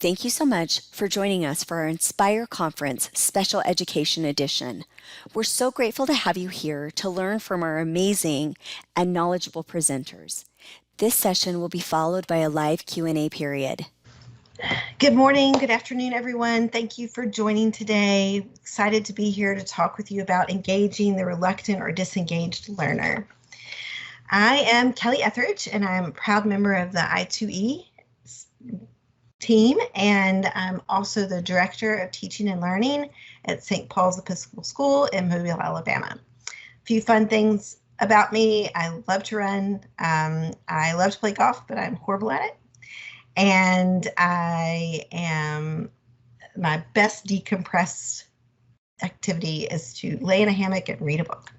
Thank you so much for joining us for our Inspire Conference Special Education Edition. We're so grateful to have you here to learn from our amazing and knowledgeable presenters. This session will be followed by a live Q&A period. Good morning, good afternoon, everyone. Thank you for joining today. Excited to be here to talk with you about engaging the reluctant or disengaged learner. I am Kelly Etheridge, and I'm a proud member of the I2E team, and I'm also the Director of Teaching and Learning at St. Paul's Episcopal School in Mobile, Alabama. A few fun things about me: I love to run, I love to play golf, but I'm horrible at it. And my best decompressed activity is to lay in a hammock and read a book.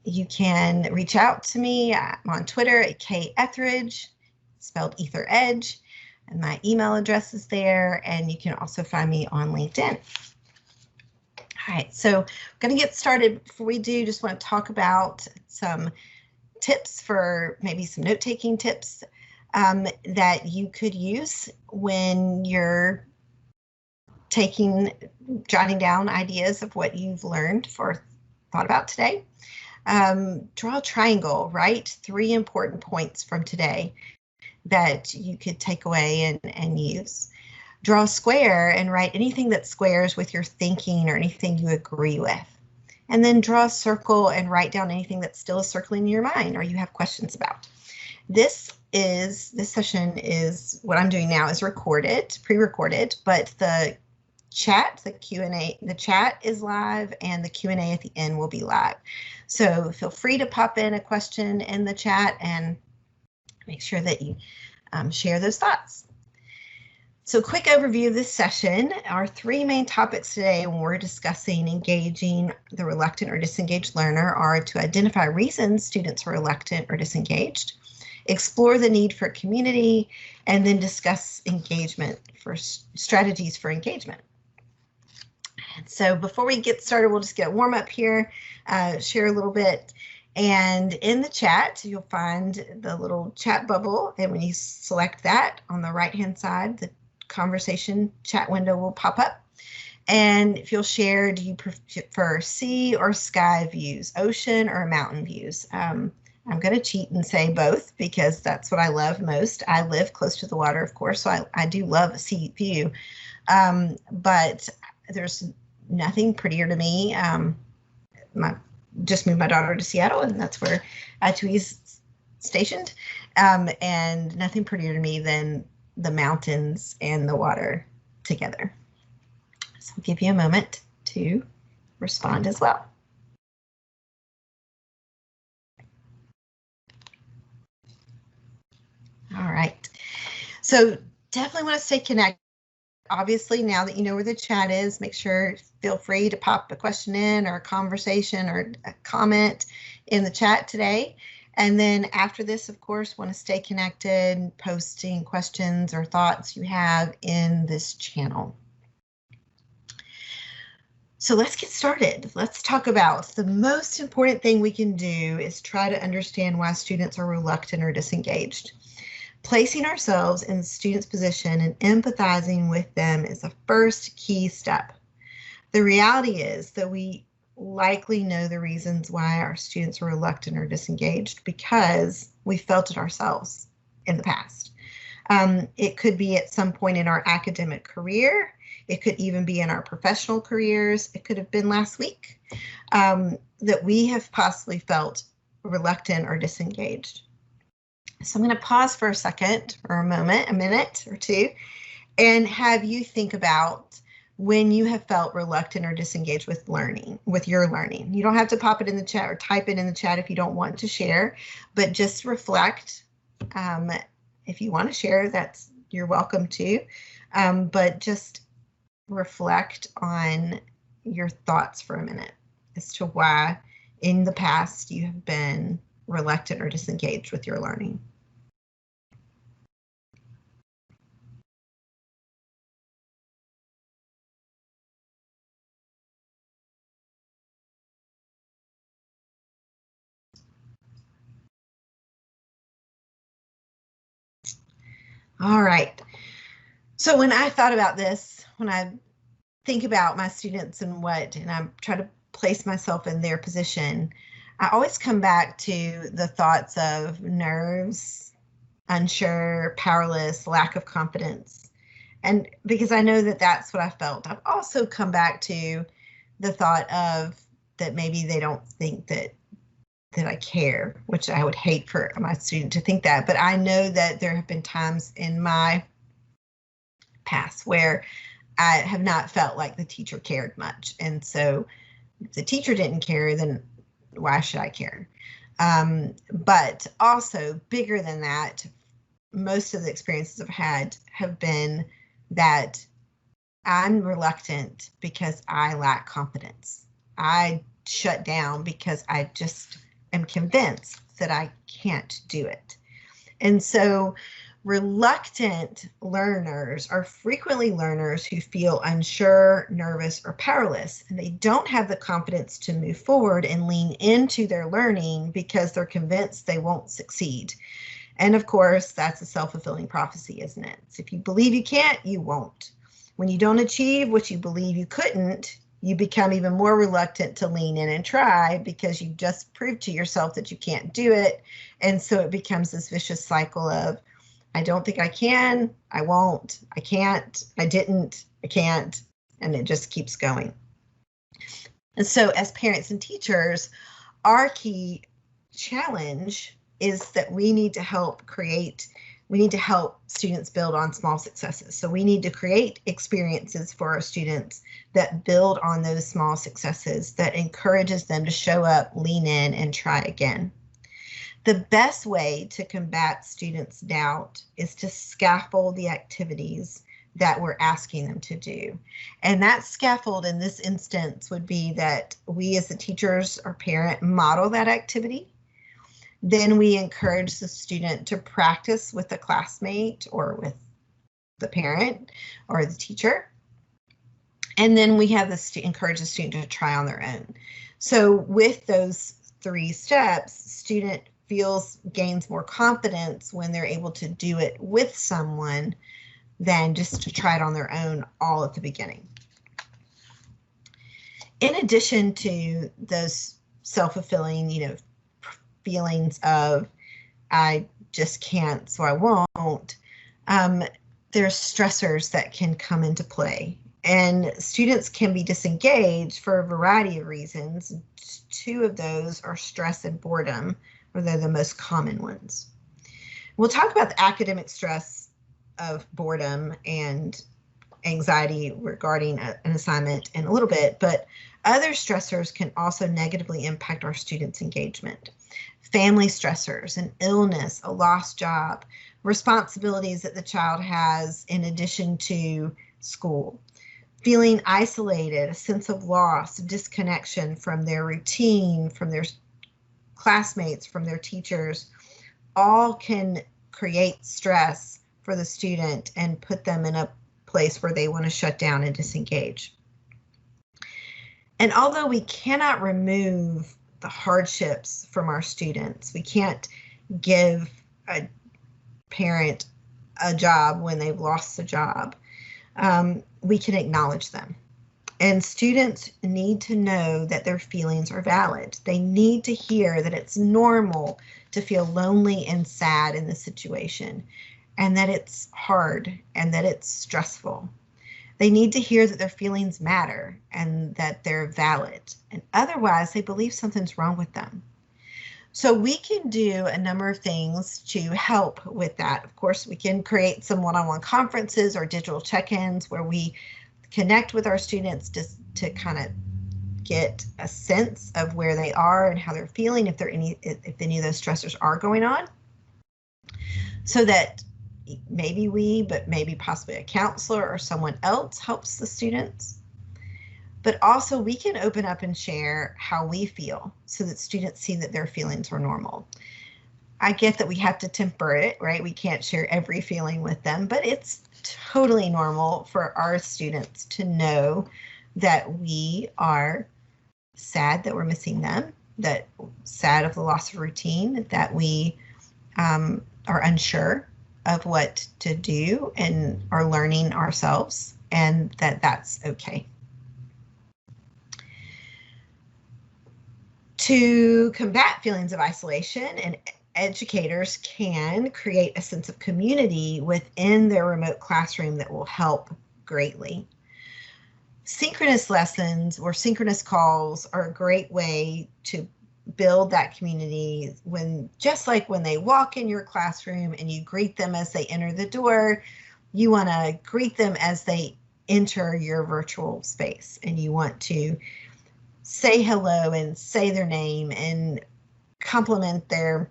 You can reach out to me. I'm on Twitter at KEtheridge, spelled Ether Edge, and my email address is there, and you can also find me on LinkedIn. All right, so I'm going to get started. Before we do, just want to talk about some tips for maybe some note-taking tips that you could use when you're jotting down ideas of what you've learned or thought about today. Draw a triangle, write 3 important points from today that you could take away and use. Draw a square and write anything that squares with your thinking or anything you agree with. And then draw a circle and write down anything that's still circling in your mind or you have questions about. This session is what I'm doing now is recorded, pre-recorded, but the chat is live and the Q&A at the end will be live. So feel free to pop in a question in the chat and make sure that you share those thoughts. So quick overview of this session. Our 3 main topics today when we're discussing engaging the reluctant or disengaged learner are to identify reasons students are reluctant or disengaged, explore the need for community, and then discuss engagement for strategies for engagement. And so before we get started, we'll just get a warm up here, share a little bit. And in the chat, you'll find the little chat bubble. And when you select that on the right-hand side, the conversation chat window will pop up. And if you'll share, do you prefer sea or sky views, ocean or mountain views? I'm going to cheat and say both because that's what I love most. I live close to the water, of course, so I do love a sea view. But there's nothing prettier to me. Just moved my daughter to Seattle, and that's where I2E is stationed. And nothing prettier to me than the mountains and the water together. So I'll give you a moment to respond as well. All right, so definitely want to stay connected. Obviously, now that you know where the chat is, feel free to pop a question in or a conversation or a comment in the chat today. And then after this, of course, want to stay connected, posting questions or thoughts you have in this channel. So let's get started. Let's talk about the most important thing we can do is try to understand why students are reluctant or disengaged. Placing ourselves in the student's position and empathizing with them is the first key step. The reality is that we likely know the reasons why our students are reluctant or disengaged because we felt it ourselves in the past. It could be at some point in our academic career. It could even be in our professional careers. It could have been last week that we have possibly felt reluctant or disengaged. So I'm going to pause for a second or a minute or two, and have you think about when you have felt reluctant or disengaged with your learning. You don't have to pop it in the chat or type it in the chat if you don't want to share, but just reflect. If you want to share, you're welcome to, but just reflect on your thoughts for a minute as to why in the past you have been reluctant or disengaged with your learning. All right. So when I thought about this, when I think about my students and I try to place myself in their position, I always come back to the thoughts of nerves, unsure, powerless, lack of confidence. And because I know that that's what I felt. I've also come back to the thought of that maybe they don't think that I care, which I would hate for my student to think that. But I know that there have been times in my past where I have not felt like the teacher cared much. And so if the teacher didn't care, then why should I care? But also bigger than that, most of the experiences I've had have been that I'm reluctant because I lack confidence. I shut down because I just am convinced that I can't do it. And so reluctant learners are frequently learners who feel unsure, nervous, or powerless, and they don't have the confidence to move forward and lean into their learning because they're convinced they won't succeed. And of course, that's a self-fulfilling prophecy, isn't it? So if you believe you can't, you won't. When you don't achieve what you believe you couldn't, you become even more reluctant to lean in and try because you just proved to yourself that you can't do it. And so it becomes this vicious cycle of, I don't think I can, I won't, I can't, I didn't, I can't, and it just keeps going. And so as parents and teachers, our key challenge is that we need to help students build on small successes. So we need to create experiences for our students that build on those small successes, that encourages them to show up, lean in, and try again. The best way to combat students' doubt is to scaffold the activities that we're asking them to do. And that scaffold in this instance would be that we as the teachers or parent model that activity. Then we encourage the student to practice with a classmate or with the parent or the teacher. And then we have encourage the student to try on their own. So with those 3 steps, student gains more confidence when they're able to do it with someone than just to try it on their own all at the beginning. In addition to those self-fulfilling, feelings of I just can't, so I won't, there's stressors that can come into play. And students can be disengaged for a variety of reasons. 2 of those are stress and boredom, or they're the most common ones. We'll talk about the academic stress of boredom and anxiety regarding an assignment in a little bit, but other stressors can also negatively impact our students' engagement. Family stressors, an illness, a lost job, responsibilities that the child has in addition to school, feeling isolated, a sense of loss, disconnection from their routine, from their classmates, from their teachers, all can create stress for the student and put them in a place where they want to shut down and disengage. And although we cannot remove the hardships from our students, we can't give a parent a job when they've lost a job, we can acknowledge them. And students need to know that their feelings are valid. They need to hear that it's normal to feel lonely and sad in this situation, and that it's hard and that it's stressful. They need to hear that their feelings matter and that they're valid, and otherwise they believe something's wrong with them. So we can do a number of things to help with that. Of course, we can create some one-on-one conferences or digital check-ins where we connect with our students just to kind of get a sense of where they are and how they're feeling, if any of those stressors are going on, so that maybe but maybe possibly a counselor or someone else helps the students. But also we can open up and share how we feel so that students see that their feelings are normal. I get that we have to temper it, right? We can't share every feeling with them, but it's totally normal for our students to know that we are sad that we're missing them, sad of the loss of routine, that we are unsure, of what to do and are learning ourselves, and that's okay. To combat feelings of isolation, and educators can create a sense of community within their remote classroom that will help greatly. Synchronous lessons or synchronous calls are a great way to build that community, when just like when they walk in your classroom and you greet them as they enter the door, you want to greet them as they enter your virtual space, and you want to say hello and say their name and compliment their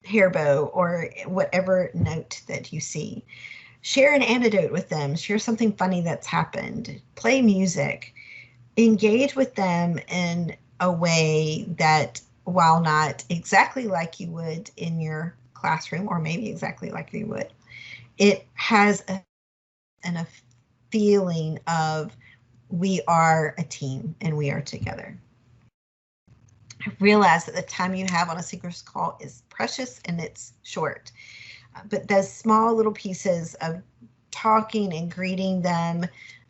hair bow or whatever note that you see. Share an anecdote with them, share something funny that's happened, play music, engage with them in a way that, while not exactly like you would in your classroom, or maybe exactly like you would, it has a feeling of we are a team and we are together. I realize that the time you have on a synchronous call is precious and it's short, but those small little pieces of talking and greeting them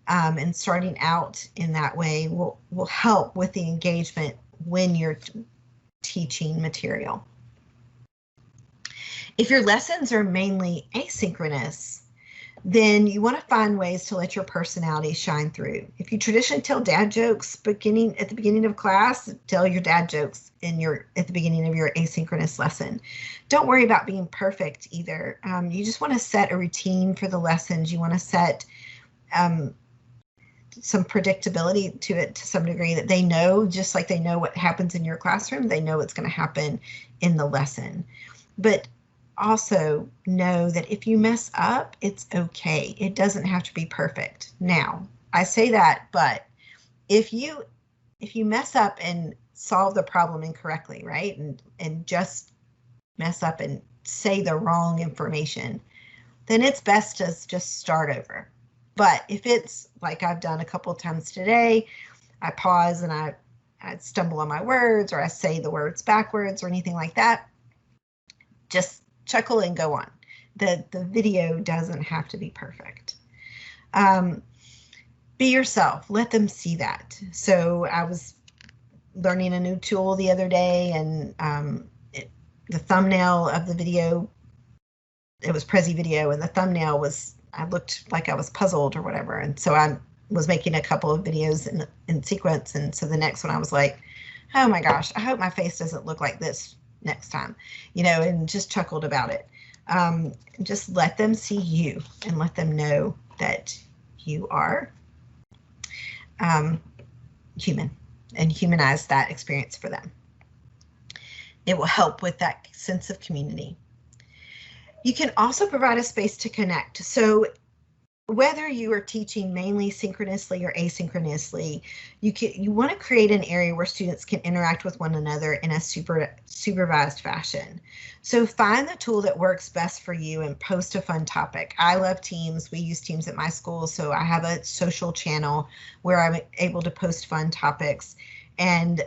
and starting out in that way will help with the engagement when you're teaching material. If your lessons are mainly asynchronous, then you want to find ways to let your personality shine through. If you traditionally tell dad jokes at the beginning of class, tell your dad jokes at the beginning of your asynchronous lesson. Don't worry about being perfect either. You just want to set a routine for the lessons. You want to set some predictability to it to some degree, that they know, just like they know what happens in your classroom, they know what's going to happen in the lesson. But also know that if you mess up, it's okay. It doesn't have to be perfect. Now, I say that, but if you mess up and solve the problem incorrectly, right, and just mess up and say the wrong information, then it's best to just start over. But if it's like I've done a couple of times today, I pause and I stumble on my words, or I say the words backwards or anything like that, just chuckle and go on. The video doesn't have to be perfect. Be yourself. Let them see that. So I was learning a new tool the other day, and the thumbnail of the video, it was Prezi Video, and the thumbnail was, I looked like I was puzzled or whatever. And so I was making a couple of videos in sequence. And so the next one I was like, oh my gosh, I hope my face doesn't look like this next time, and just chuckled about it. Just let them see you and let them know that you are human, and humanize that experience for them. It will help with that sense of community. You can also provide a space to connect. So whether you are teaching mainly synchronously or asynchronously, you want to create an area where students can interact with one another in a supervised fashion. So find the tool that works best for you and post a fun topic. I love Teams. We use Teams at my school, so I have a social channel where I'm able to post fun topics, and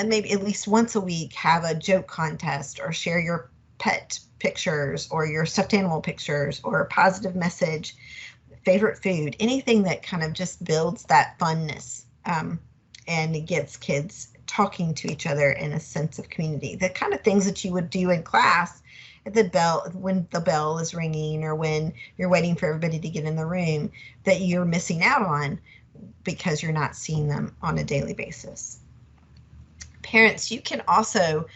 maybe at least once a week have a joke contest, or share your pet pictures or your stuffed animal pictures, or a positive message, favorite food, anything that kind of just builds that funness and it gets kids talking to each other in a sense of community. The kind of things that you would do in class at when the bell is ringing, or when you're waiting for everybody to get in the room, that you're missing out on because you're not seeing them on a daily basis. Parents, you can also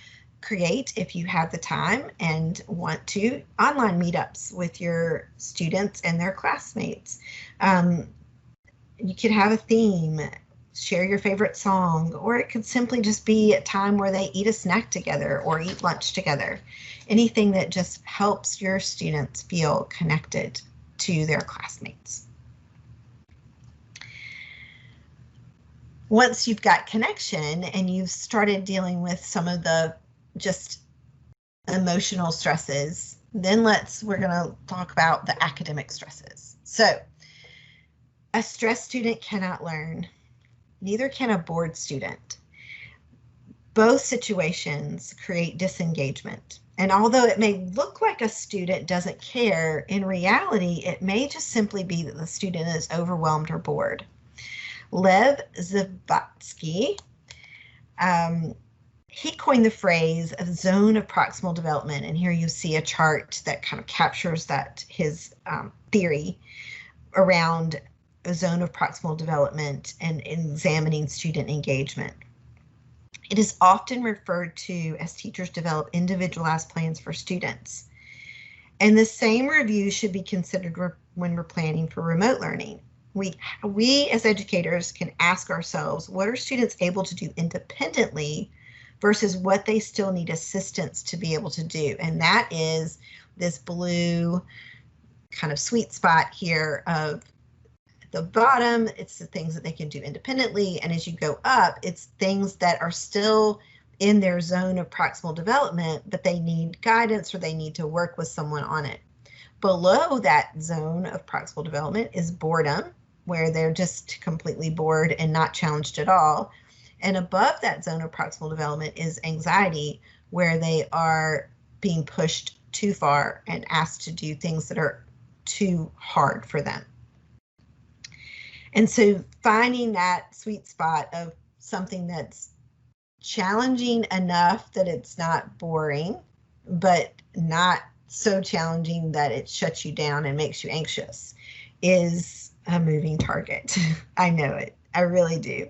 create, if you have the time and want to, online meetups with your students and their classmates. You could have a theme, share your favorite song, or it could simply just be a time where they eat a snack together or eat lunch together. Anything that just helps your students feel connected to their classmates. Once you've got connection and you've started dealing with some of the just emotional stresses, then we're going to talk about the academic stresses. So a stressed student cannot learn, neither can a bored student. Both situations create disengagement. And although it may look like a student doesn't care, in reality, it may just simply be that the student is overwhelmed or bored. Lev Zavatsky, he coined the phrase a zone of proximal development. And here you see a chart that kind of captures that his theory around a zone of proximal development and examining student engagement. It is often referred to as teachers develop individualized plans for students. And the same review should be considered when we're planning for remote learning. We as educators can ask ourselves, what are students able to do independently versus what they still need assistance to be able to do? And that is this blue kind of sweet spot here of the bottom, it's the things that they can do independently. And as you go up, it's things that are still in their zone of proximal development, but they need guidance or they need to work with someone on it. Below that zone of proximal development is boredom, where they're just completely bored and not challenged at all. And above that zone of proximal development is anxiety, where they are being pushed too far and asked to do things that are too hard for them. And so finding that sweet spot of something that's challenging enough that it's not boring, but not so challenging that it shuts you down and makes you anxious is a moving target. I know it. I really do.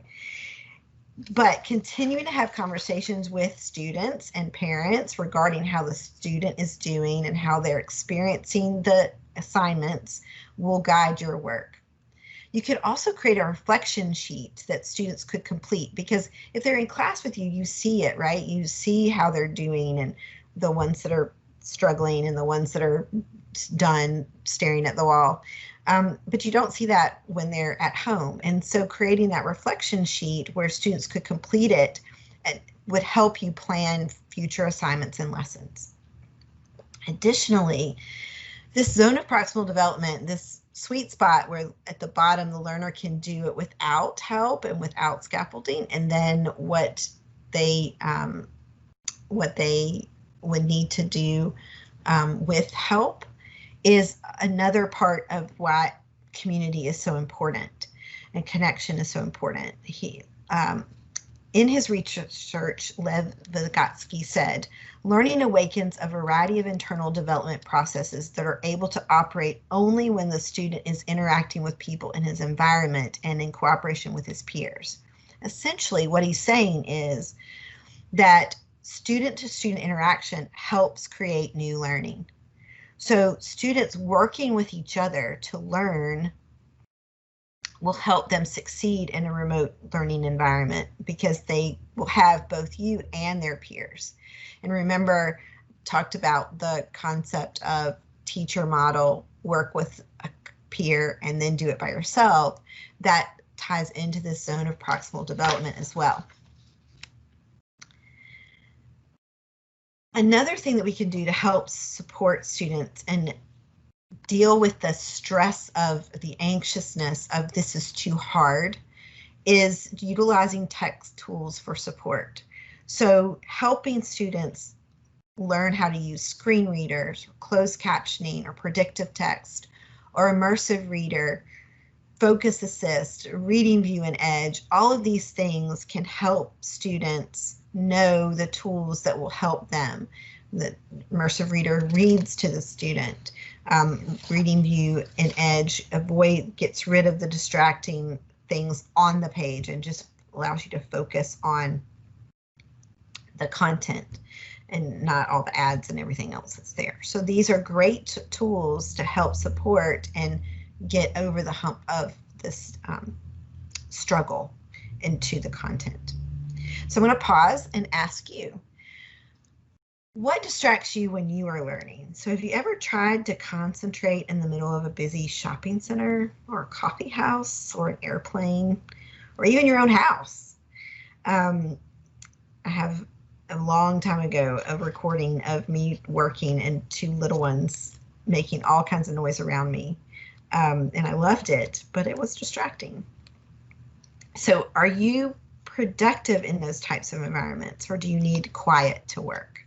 But continuing to have conversations with students and parents regarding how the student is doing and how they're experiencing the assignments will guide your work. You could also create a reflection sheet that students could complete, because if they're in class with you, you see it, right? You see how they're doing, and the ones that are struggling and the ones that are done staring at the wall. But you don't see that when they're at home. And so creating that reflection sheet where students could complete it would help you plan future assignments and lessons. Additionally, this zone of proximal development, this sweet spot where at the bottom the learner can do it without help and without scaffolding, and then what they would need to do with help, is another part of why community is so important and connection is so important. In his research, Lev Vygotsky said, learning awakens a variety of internal development processes that are able to operate only when the student is interacting with people in his environment and in cooperation with his peers. Essentially, what he's saying is that student-to-student interaction helps create new learning. So students working with each other to learn will help them succeed in a remote learning environment, because they will have both you and their peers. And remember, talked about the concept of teacher model, work with a peer and then do it by yourself. That ties into this zone of proximal development as well. Another thing that we can do to help support students and deal with the stress of the anxiousness of this is too hard is utilizing text tools for support. So helping students learn how to use screen readers, closed captioning, or predictive text, or immersive reader, focus assist, reading view and edge. All of these things can help students know the tools that will help them. The immersive reader reads to the student. Reading view and edge gets rid of the distracting things on the page and just allows you to focus on the content and not all the ads and everything else that's there. So these are great tools to help support and get over the hump of this struggle into the content. So I'm going to pause and ask you, what distracts you when you are learning? So have you ever tried to concentrate in the middle of a busy shopping center or a coffee house or an airplane or even your own house? I have a long time ago a recording of me working and two little ones making all kinds of noise around me. And I loved it, but it was distracting. So are you productive in those types of environments, or do you need quiet to work?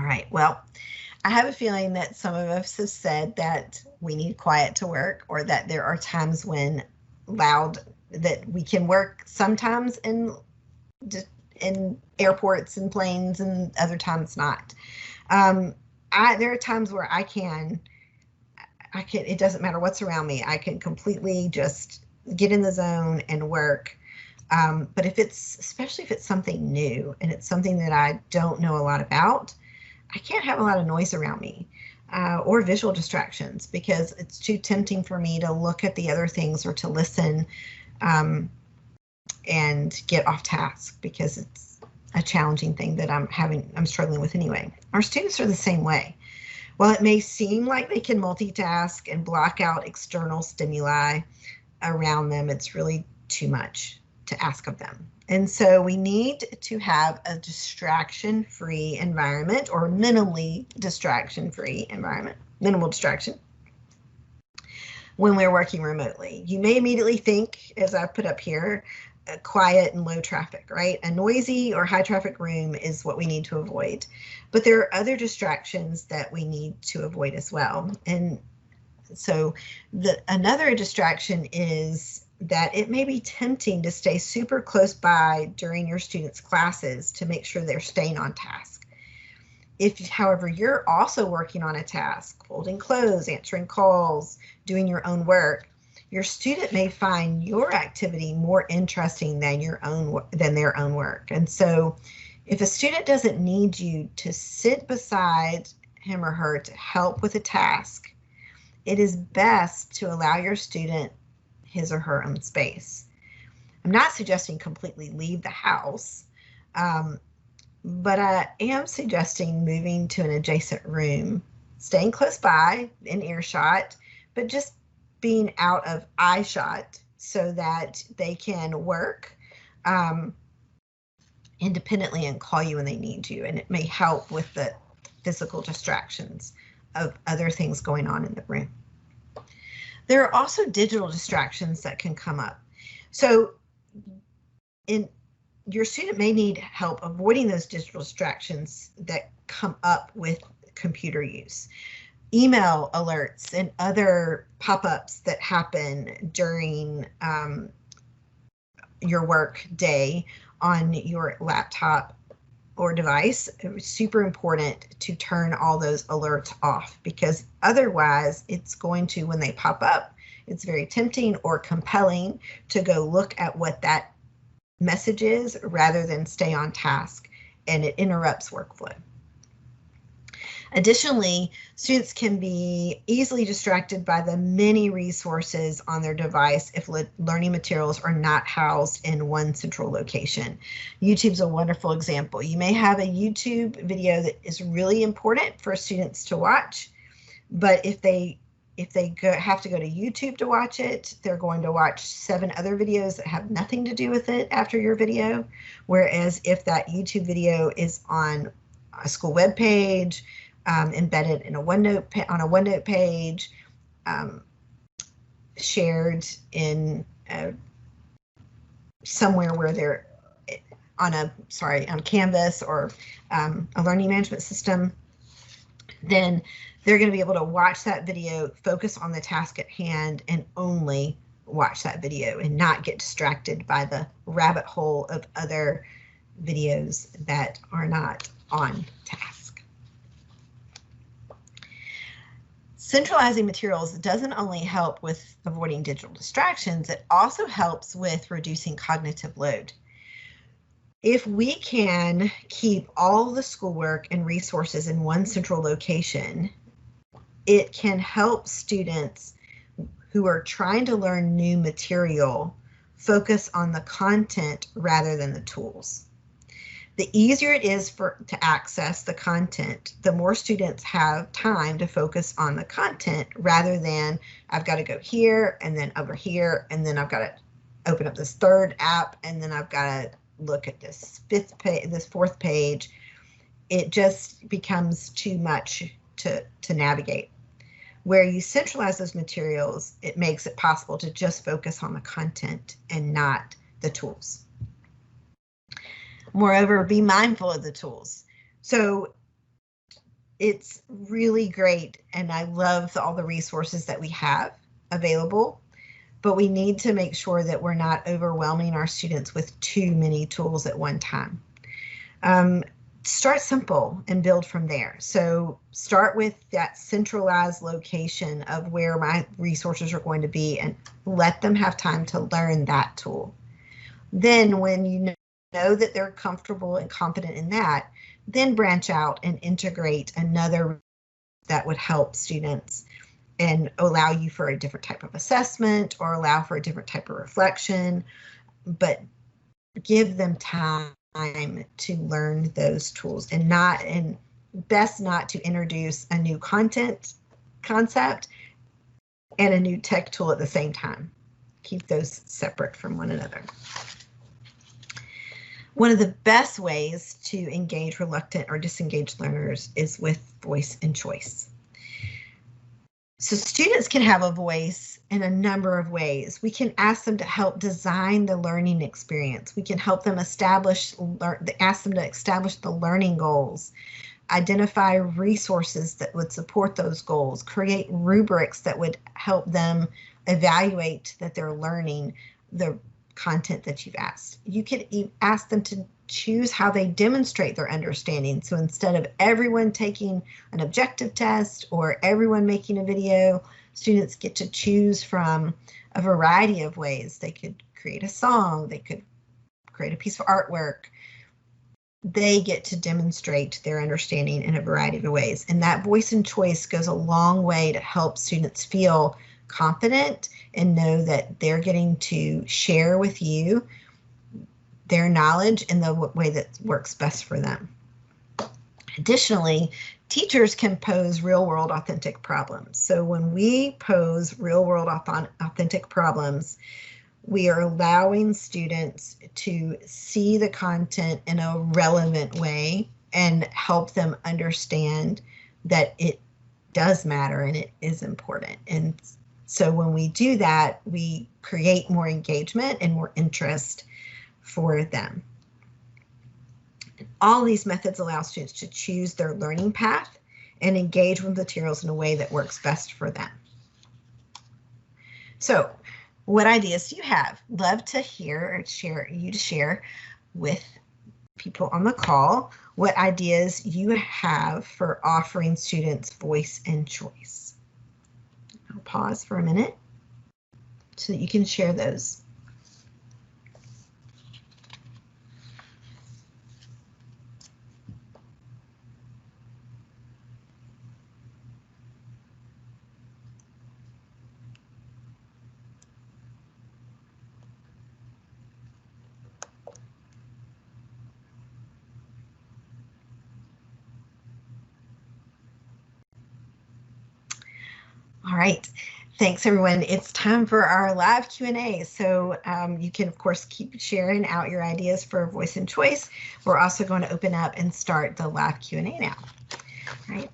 All right, well, I have a feeling that some of us have said that we need quiet to work, or that there are times when that we can work sometimes in airports and planes, and other times not. There are times where I can, it doesn't matter what's around me. I can completely just get in the zone and work. But especially if it's something new and it's something that I don't know a lot about, I can't have a lot of noise around me, or visual distractions, because it's too tempting for me to look at the other things or to listen, and get off task, because it's a challenging thing that I'm struggling with anyway. Our students are the same way. While it may seem like they can multitask and block out external stimuli around them, it's really too much to ask of them. And so we need to have a distraction-free environment, or minimally distraction-free environment, minimal distraction, when we're working remotely. You may immediately think, as I put up here, quiet and low traffic, right? A noisy or high traffic room is what we need to avoid. But there are other distractions that we need to avoid as well. And so another distraction is that it may be tempting to stay super close by during your students' classes to make sure they're staying on task. If, however, you're also working on a task, folding clothes, answering calls, doing your own work, your student may find your activity more interesting than their own work. And so if a student doesn't need you to sit beside him or her to help with a task, it is best to allow your student his or her own space. I'm not suggesting completely leave the house, but I am suggesting moving to an adjacent room, staying close by in earshot, but just being out of eye shot so that they can work independently and call you when they need you. And it may help with the physical distractions of other things going on in the room. There are also digital distractions that can come up. So your student may need help avoiding those digital distractions that come up with computer use. Email alerts and other pop-ups that happen during your work day on your laptop or device. It's super important to turn all those alerts off, because otherwise it's going to, when they pop up, it's very tempting or compelling to go look at what that message is rather than stay on task, and it interrupts workflow. Additionally, students can be easily distracted by the many resources on their device if learning materials are not housed in one central location. YouTube's a wonderful example. You may have a YouTube video that is really important for students to watch, but if they have to go to YouTube to watch it, they're going to watch 7 other videos that have nothing to do with it after your video. Whereas if that YouTube video is on a school web page, embedded in on a OneNote page, shared in somewhere where they're on Canvas or a learning management system, then they're going to be able to watch that video, focus on the task at hand, and only watch that video and not get distracted by the rabbit hole of other videos that are not on task. Centralizing materials doesn't only help with avoiding digital distractions, it also helps with reducing cognitive load. If we can keep all the schoolwork and resources in one central location, it can help students who are trying to learn new material focus on the content rather than the tools. The easier it is to access the content, the more students have time to focus on the content rather than I've got to go here and then over here and then I've got to open up this third app and then I've got to look at this fourth page. It just becomes too much to navigate. Where you centralize those materials, it makes it possible to just focus on the content and not the tools. Moreover, be mindful of the tools. So it's really great, and I love all the resources that we have available, but we need to make sure that we're not overwhelming our students with too many tools at one time. Start simple and build from there. So start with that centralized location of where my resources are going to be and let them have time to learn that tool. Then when you know that they're comfortable and confident in that, then branch out and integrate another that would help students and allow you for a different type of assessment or allow for a different type of reflection, but give them time to learn those tools, and best not to introduce a new concept and a new tech tool at the same time. Keep those separate from one another. One of the best ways to engage reluctant or disengaged learners is with voice and choice. So students can have a voice in a number of ways. We can ask them to help design the learning experience. We can help them ask them to establish the learning goals, identify resources that would support those goals, create rubrics that would help them evaluate that they're learning the content that you've asked. You could ask them to choose how they demonstrate their understanding. So instead of everyone taking an objective test or everyone making a video, students get to choose from a variety of ways. They could create a song, they could create a piece of artwork. They get to demonstrate their understanding in a variety of ways. And that voice and choice goes a long way to help students feel confident and know that they're getting to share with you their knowledge in the way that works best for them. Additionally, teachers can pose real-world authentic problems. So when we pose real-world authentic problems, we are allowing students to see the content in a relevant way and help them understand that it does matter and it is important. And so when we do that, we create more engagement and more interest for them. All these methods allow students to choose their learning path and engage with materials in a way that works best for them. So what ideas do you have? Love to hear or share with people on the call what ideas you have for offering students voice and choice. I'll pause for a minute so that you can share those. All right, thanks everyone. It's time for our live Q&A. So you can of course keep sharing out your ideas for voice and choice. We're also going to open up and start the live Q&A now. All right.